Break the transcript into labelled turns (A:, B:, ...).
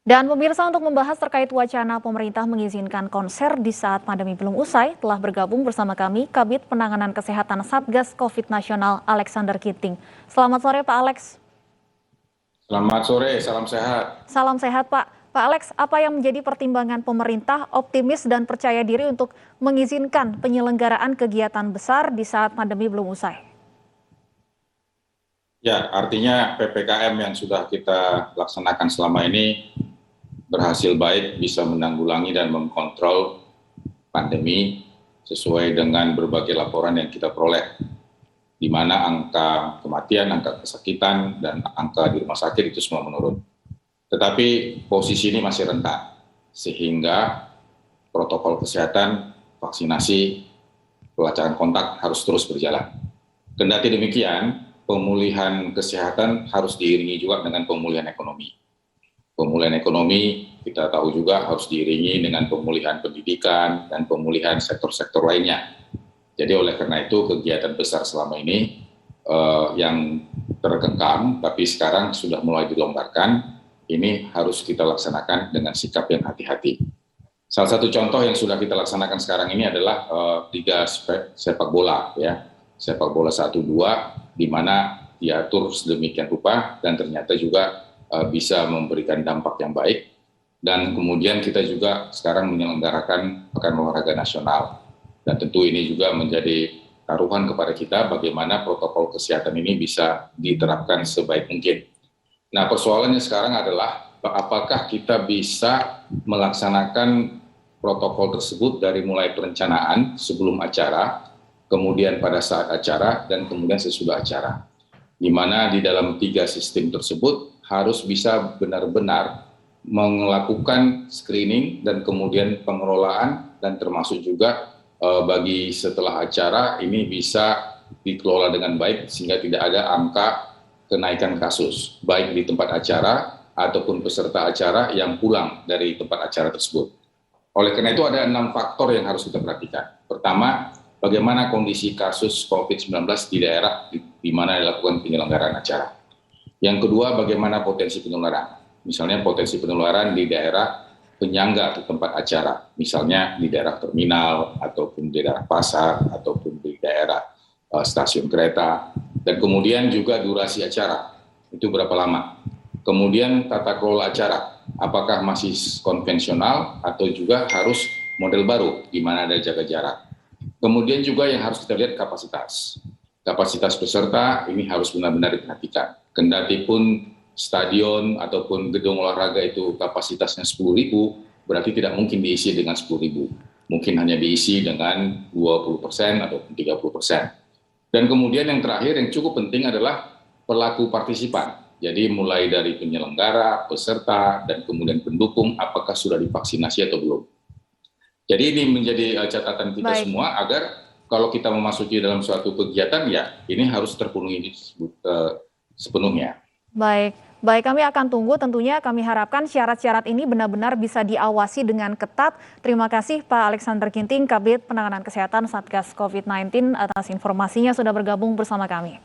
A: Dan pemirsa, untuk membahas terkait wacana pemerintah mengizinkan konser di saat pandemi belum usai, telah bergabung bersama kami Kabid Penanganan Kesehatan Satgas Covid Nasional Alexander Ginting. Selamat sore Pak Alex.
B: Selamat sore, salam sehat.
A: Salam sehat Pak. Pak Alex, apa yang menjadi pertimbangan pemerintah optimis dan percaya diri untuk mengizinkan penyelenggaraan kegiatan besar di saat pandemi belum usai?
B: Ya, artinya PPKM yang sudah kita laksanakan selama ini berhasil baik bisa menanggulangi dan mengkontrol pandemi sesuai dengan berbagai laporan yang kita peroleh, di mana angka kematian, angka kesakitan, dan angka di rumah sakit itu semua menurun. Tetapi posisi ini masih rentan, sehingga protokol kesehatan, vaksinasi, pelacakan kontak harus terus berjalan. Kendati demikian, pemulihan kesehatan harus diiringi juga dengan pemulihan ekonomi. Pemulihan ekonomi kita tahu juga harus diiringi dengan pemulihan pendidikan dan pemulihan sektor-sektor lainnya. Jadi oleh karena itu kegiatan besar selama ini yang terkekang tapi sekarang sudah mulai dilonggarkan, ini harus kita laksanakan dengan sikap yang hati-hati. Salah satu contoh yang sudah kita laksanakan sekarang ini adalah liga sepak bola, ya, sepak bola 1-2, di mana diatur sedemikian rupa dan ternyata juga bisa memberikan dampak yang baik. Dan kemudian kita juga sekarang menyelenggarakan Pekan Olahraga Nasional. Dan tentu ini juga menjadi taruhan kepada kita bagaimana protokol kesehatan ini bisa diterapkan sebaik mungkin. Nah, persoalannya sekarang adalah apakah kita bisa melaksanakan protokol tersebut dari mulai perencanaan sebelum acara, kemudian pada saat acara, dan kemudian sesudah acara. Di mana di dalam 3 sistem tersebut harus bisa benar-benar melakukan screening dan kemudian pengelolaan, dan termasuk juga bagi setelah acara ini bisa dikelola dengan baik sehingga tidak ada angka kenaikan kasus, baik di tempat acara ataupun peserta acara yang pulang dari tempat acara tersebut. Oleh karena itu ada 6 faktor yang harus kita perhatikan. Pertama, bagaimana kondisi kasus COVID-19 di daerah di mana dilakukan penyelenggaraan acara. Yang kedua, bagaimana potensi penularan. Misalnya potensi penularan di daerah penyangga atau tempat acara, misalnya di daerah terminal, ataupun di daerah pasar, ataupun di daerah stasiun kereta. Dan kemudian juga durasi acara, itu berapa lama. Kemudian tata kelola acara, apakah masih konvensional atau juga harus model baru, di mana ada jaga jarak. Kemudian juga yang harus kita lihat kapasitas. Kapasitas peserta ini harus benar-benar diperhatikan. Kendati pun stadion ataupun gedung olahraga itu kapasitasnya 10.000, berarti tidak mungkin diisi dengan 10.000. Mungkin hanya diisi dengan 20% atau 30%. Dan kemudian yang terakhir yang cukup penting adalah pelaku partisipan. Jadi mulai dari penyelenggara, peserta, dan kemudian pendukung, apakah sudah divaksinasi atau belum. Jadi ini menjadi catatan kita semua agar kalau kita memasuki dalam suatu kegiatan, ya ini harus terpenuhi sepenuhnya.
A: Baik, kami akan tunggu, tentunya kami harapkan syarat-syarat ini benar-benar bisa diawasi dengan ketat. Terima kasih Pak Alexander Ginting, Kabid Penanganan Kesehatan Satgas COVID-19 atas informasinya sudah bergabung bersama kami.